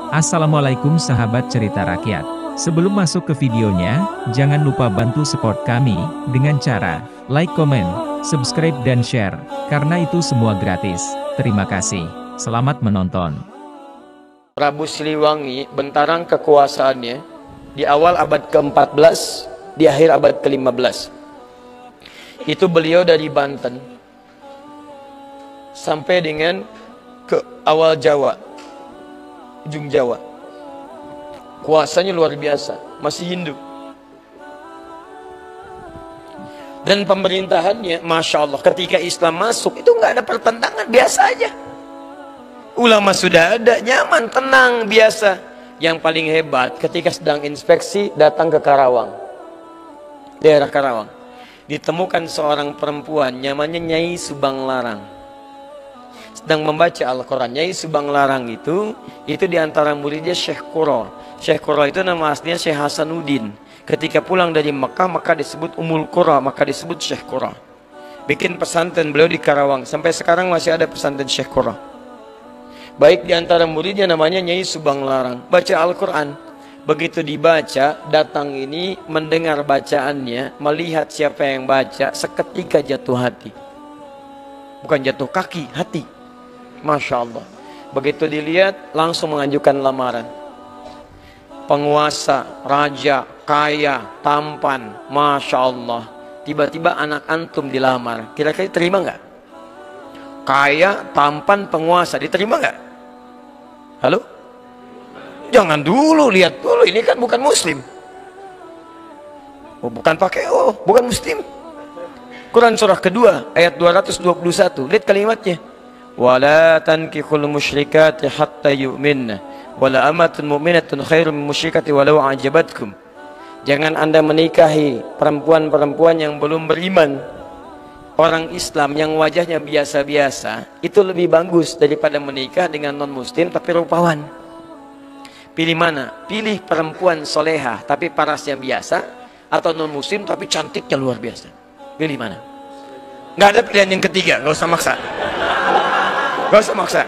Assalamualaikum sahabat cerita rakyat. Sebelum masuk ke videonya, jangan lupa bantu support kami dengan cara like, komen, subscribe dan share, karena itu semua gratis. Terima kasih. Selamat menonton. Prabu Siliwangi bentarang kekuasaannya di awal abad ke-14, di akhir abad ke-15. Itu beliau dari Banten sampai dengan ke awal Jawa, ujung Jawa. Kuasanya luar biasa, masih Hindu. Dan pemerintahannya, Masya Allah, ketika Islam masuk, itu nggak ada pertentangan, biasa aja. Ulama sudah ada, nyaman, tenang, biasa. Yang paling hebat, ketika sedang inspeksi, datang ke Karawang, daerah Karawang. Ditemukan seorang perempuan, namanya Nyai Subang Larang, sedang membaca Al-Quran. Nyai Subang Larang itu diantara muridnya Syekh Qura. Syekh Qura itu nama aslinya Syekh Hasanuddin. Ketika pulang dari Mekah, maka disebut Ummul Qura, maka disebut Syekh Qura. Bikin pesantren beliau di Karawang. Sampai sekarang masih ada pesantren Syekh Qura. Baik diantara muridnya namanya Nyai Subang Larang, baca Al-Quran. Begitu dibaca, datang ini mendengar bacaannya, melihat siapa yang baca, seketika jatuh hati. Bukan jatuh kaki, hati. Masya Allah. Begitu dilihat, langsung mengajukan lamaran. Penguasa, raja, kaya, tampan, Masya Allah. Tiba-tiba anak antum dilamar, kira-kira terima nggak? Kaya, tampan, penguasa, diterima nggak? Halo? Jangan dulu, lihat dulu, ini kan bukan muslim. Oh, bukan pakai bukan muslim. Quran surah kedua ayat 221, lihat kalimatnya. Wala tankihul musyrikati hatta yu'minna wala amatun mu'minatun khairum min musyrikati walau ajabatkum. Jangan Anda menikahi perempuan-perempuan yang belum beriman. Orang Islam yang wajahnya biasa-biasa itu lebih bagus daripada menikah dengan non muslim tapi rupawan. Pilih mana? Pilih perempuan solehah tapi parasnya biasa, atau non muslim tapi cantiknya luar biasa. Pilih mana? Nggak ada pilihan yang ketiga, nggak usah maksa. Nggak usah maksa.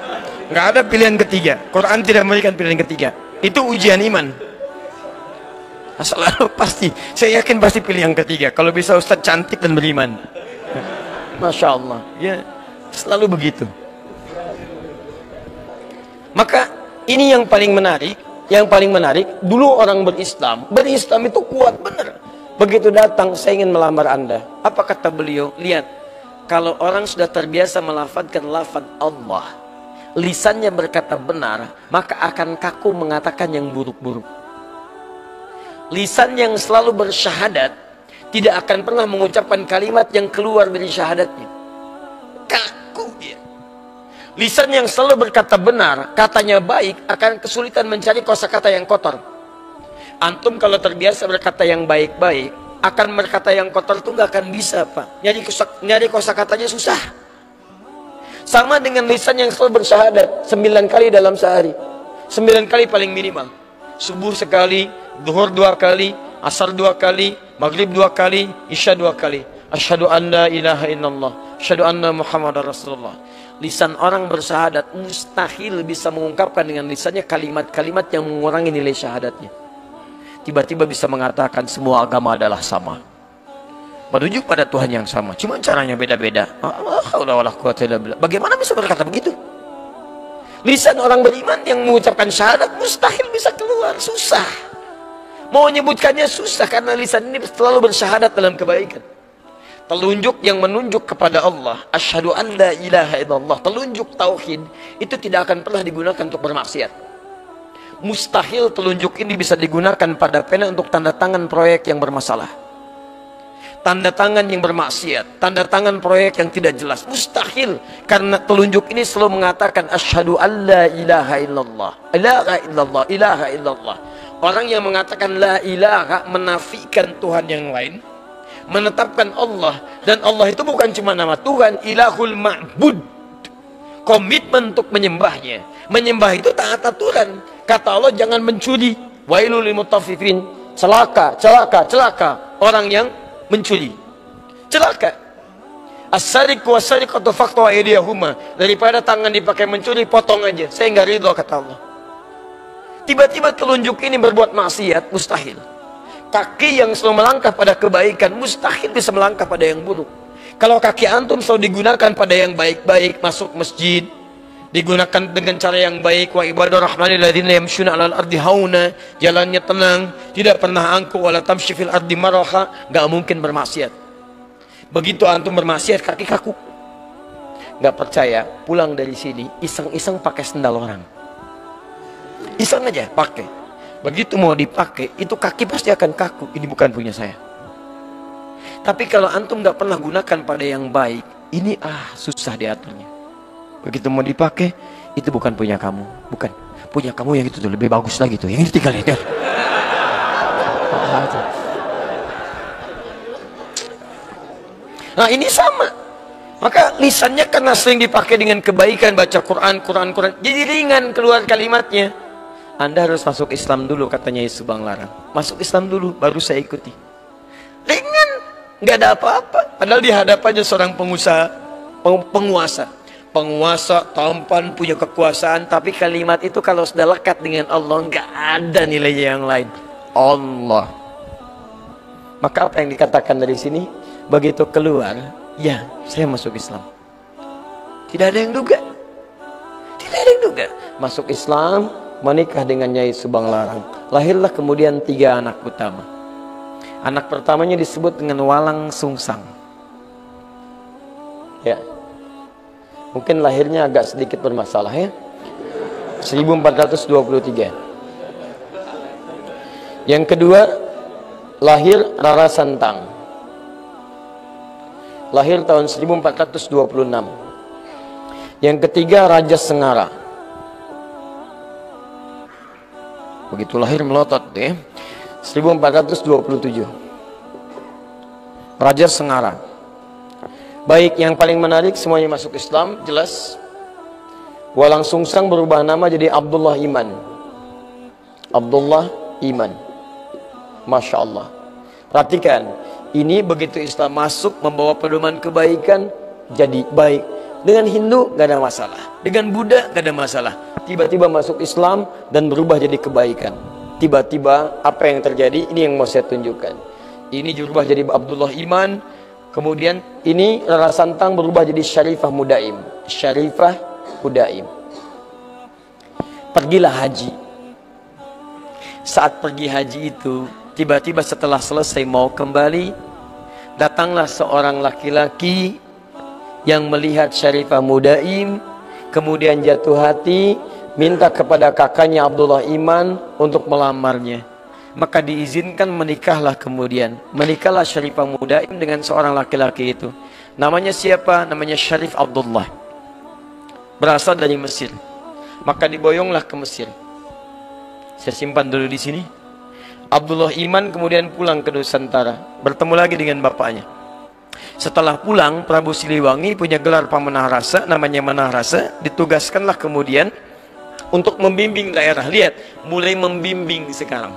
Nggak ada pilihan ketiga. Quran tidak memberikan pilihan ketiga. Itu ujian iman. Selalu pasti. Saya yakin pasti pilih yang ketiga. Kalau bisa Ustadz cantik dan beriman. Masya Allah. Ya, selalu begitu. Maka ini yang paling menarik. Yang paling menarik, dulu orang berislam itu kuat benar. Begitu datang, saya ingin melamar Anda. Apa kata beliau? Lihat, kalau orang sudah terbiasa melafadzkan lafaz Allah, lisannya berkata benar, maka akan kaku mengatakan yang buruk-buruk. Lisan yang selalu bersyahadat tidak akan pernah mengucapkan kalimat yang keluar dari syahadatnya. Kaku dia. Lisan yang selalu berkata benar, katanya baik, akan kesulitan mencari kosakata yang kotor. Antum kalau terbiasa berkata yang baik-baik, akan berkata yang kotor itu nggak akan bisa, Pak. Nyari kosakatanya susah. Sama dengan lisan yang selalu bersyahadat 9 kali dalam sehari. 9 kali paling minimal. Subuh sekali, zuhur 2 kali, asar 2 kali, maghrib 2 kali, isya 2 kali. Asyhadu an la ilaha illallah, asyhadu anna Muhammadar Rasulullah. Lisan orang bersyahadat mustahil bisa mengungkapkan dengan lisannya kalimat-kalimat yang mengurangi nilai syahadatnya. Tiba-tiba bisa mengatakan semua agama adalah sama, menuju pada Tuhan yang sama, cuma caranya beda-beda. Bagaimana bisa berkata begitu? Lisan orang beriman yang mengucapkan syahadat mustahil bisa keluar, susah. Mau menyebutkannya susah karena lisan ini selalu bersyahadat dalam kebaikan. Telunjuk yang menunjuk kepada Allah, asyhadu an la ilaha illallah, telunjuk tauhid, itu tidak akan pernah digunakan untuk bermaksiat. Mustahil telunjuk ini bisa digunakan pada pena untuk tanda tangan proyek yang bermasalah, tanda tangan yang bermaksiat, tanda tangan proyek yang tidak jelas. Mustahil, karena telunjuk ini selalu mengatakan asyhadu an la ilaha illallah, ilaha illallah, ilaha illallah. Orang yang mengatakan la ilaha menafikan Tuhan yang lain, menetapkan Allah, dan Allah itu bukan cuma nama Tuhan, ilahul ma'bud, komitmen untuk menyembahnya. Menyembah itu taat aturan. Kata Allah jangan mencuri, wailul lil mutaffifin, celaka, celaka, celaka orang yang mencuri, celaka. As-sariq wa sariqatu faqtu aydiyahuma, daripada tangan dipakai mencuri, potong aja, saya nggak ridho kata Allah. Tiba-tiba telunjuk ini berbuat maksiat, mustahil. Kaki yang selalu melangkah pada kebaikan, mustahil bisa melangkah pada yang buruk. Kalau kaki antum selalu digunakan pada yang baik-baik, masuk masjid, digunakan dengan cara yang baik, wa ibadur rahmanil ladzina yamshuna 'alal ardi hauna, jalannya tenang, tidak pernah angkuh, wala tamshi fil ardi maraha, enggak mungkin bermaksiat. Begitu antum bermaksiat, kaki kaku. Enggak percaya, pulang dari sini iseng-iseng pakai sendal orang. Iseng aja pakai. Begitu mau dipakai, itu kaki pasti akan kaku. Ini bukan punya saya. Tapi kalau antum nggak pernah gunakan pada yang baik, ini susah diaturnya. Begitu mau dipakai, itu bukan punya kamu, bukan punya kamu, yang itu tuh lebih bagus lagi tuh, yang ini tinggal itu. Nah ini sama. Maka lisannya karena sering dipakai dengan kebaikan, baca Quran, jadi ringan keluar kalimatnya. Anda harus masuk Islam dulu, katanya Yesus Subang Larang. Masuk Islam dulu, baru saya ikuti. Ringan, nggak ada apa-apa. Padahal di hadapannya seorang penguasa tampan, punya kekuasaan, tapi kalimat itu kalau sudah lekat dengan Allah, nggak ada nilainya yang lain. Allah. Maka apa yang dikatakan dari sini? Begitu keluar, ya saya masuk Islam. Tidak ada yang duga. Tidak ada yang duga. Masuk Islam, menikah dengan Nyai Subang Larang. Lahirlah kemudian 3 anak utama. Anak pertamanya disebut dengan Walang Sungsang. Ya. Mungkin lahirnya agak sedikit bermasalah ya. 1423. Yang kedua, lahir Rara Santang. Lahir tahun 1426. Yang ketiga, Raja Sengara. Begitu lahir melotot ya. 1427. Raja Sengara. Baik, yang paling menarik semuanya masuk Islam, jelas. Walang Sungsang berubah nama jadi Abdullah Iman. Abdullah Iman. Masya Allah. Perhatikan, ini begitu Islam masuk membawa pedoman kebaikan, jadi baik. Dengan Hindu gak ada masalah, dengan Buddha gak ada masalah. Tiba-tiba masuk Islam dan berubah jadi kebaikan. Tiba-tiba apa yang terjadi? Ini yang mau saya tunjukkan. Ini berubah jadi Abdullah Iman. Kemudian ini Rara Santang berubah jadi Syarifah Mudaim. Syarifah Mudaim. Pergilah haji. Saat pergi haji itu, tiba-tiba setelah selesai mau kembali, datanglah seorang laki-laki yang melihat Syarifah Mudaim, kemudian jatuh hati, minta kepada kakaknya Abdullah Iman untuk melamarnya. Maka diizinkan menikahlah kemudian. Menikahlah Syarifah Mudaim dengan seorang laki-laki itu. Namanya siapa? Namanya Syarif Abdullah. Berasal dari Mesir. Maka diboyonglah ke Mesir. Saya simpan dulu di sini. Abdullah Iman kemudian pulang ke Nusantara, bertemu lagi dengan bapaknya. Setelah pulang, Prabu Siliwangi punya gelar Pamanah Rasa, namanya Manah Rasa, ditugaskanlah kemudian untuk membimbing daerah. Lihat, mulai membimbing sekarang.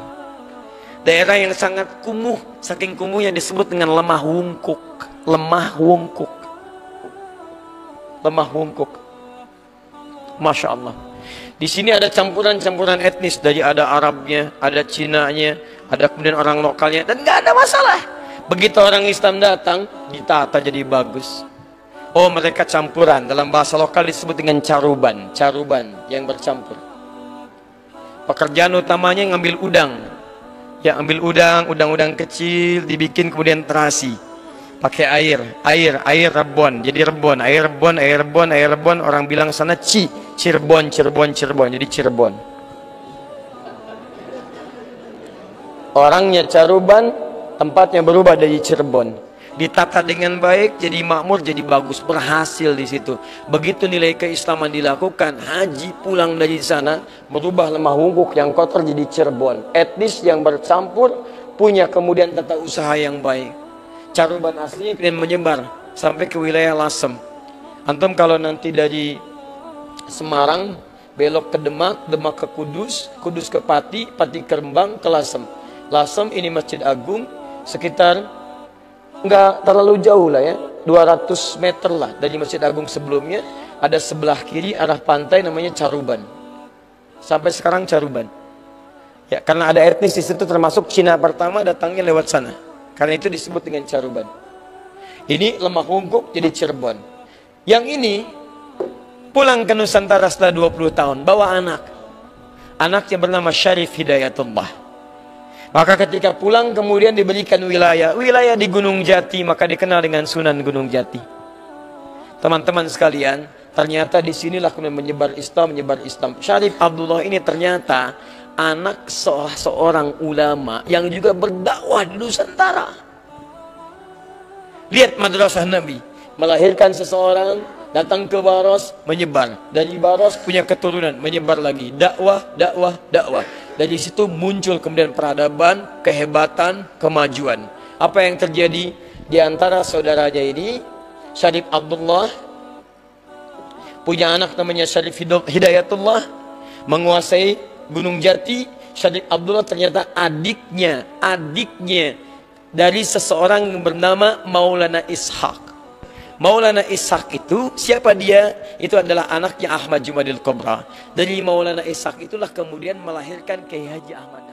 Daerah yang sangat kumuh, saking kumuhnya disebut dengan lemah wungkuk. Lemah wungkuk. Lemah wungkuk. Masya Allah. Di sini ada campuran-campuran etnis, dari ada Arabnya, ada Cinanya, ada kemudian orang lokalnya, dan nggak ada masalah. Begitu orang Islam datang, ditata jadi bagus. Oh, mereka campuran. Dalam bahasa lokal disebut dengan caruban. Caruban yang bercampur. Pekerjaan utamanya ngambil udang. Ya, ambil udang kecil, dibikin kemudian terasi. Pakai air rebon. Jadi rebon, air rebon. Orang bilang sana Cirebon. Jadi Cirebon. Orangnya caruban, tempatnya berubah dari Cirebon. Ditata dengan baik, jadi makmur, jadi bagus, berhasil di situ. Begitu nilai keislaman dilakukan, haji pulang dari sana, berubah lemah wungkuk yang kotor jadi Cirebon. Etnis yang bercampur, punya kemudian tata usaha yang baik. Caruban aslinya kemudian menyebar sampai ke wilayah Lasem. Antum kalau nanti dari Semarang belok ke Demak, Demak ke Kudus, Kudus ke Pati, Pati ke Rembang, ke Lasem. Lasem ini Masjid Agung, sekitar nggak terlalu jauh lah ya, 200 meter lah dari Masjid Agung sebelumnya. Ada sebelah kiri arah pantai namanya Caruban. Sampai sekarang Caruban. Ya, karena ada etnis di situ, termasuk Cina pertama datangnya lewat sana. Karena itu disebut dengan Caruban. Ini Lemah Wungkuk jadi Cirebon. Yang ini pulang ke Nusantara setelah 20 tahun, bawa anak. Anaknya bernama Syarif Hidayatullah. Maka ketika pulang kemudian diberikan wilayah di Gunung Jati, maka dikenal dengan Sunan Gunung Jati. Teman-teman sekalian, ternyata disinilah kemudian menyebar Islam. Syarif Abdullah ini ternyata anak seorang ulama yang juga berdakwah di Nusantara. Lihat madrasah Nabi, melahirkan seseorang, datang ke Baros, menyebar. Dari Baros punya keturunan, menyebar lagi. Dakwah. Dari situ muncul kemudian peradaban, kehebatan, kemajuan. Apa yang terjadi di antara saudaranya ini? Syarif Abdullah punya anak namanya Syarif Hidayatullah, menguasai Gunung Jati. Syarif Abdullah ternyata adiknya dari seseorang yang bernama Maulana Ishaq. Maulana Ishaq itu siapa dia? Itu adalah anaknya Ahmad Jumadil Kubra. Dari Maulana Ishaq itulah kemudian melahirkan Kiai Haji Ahmad.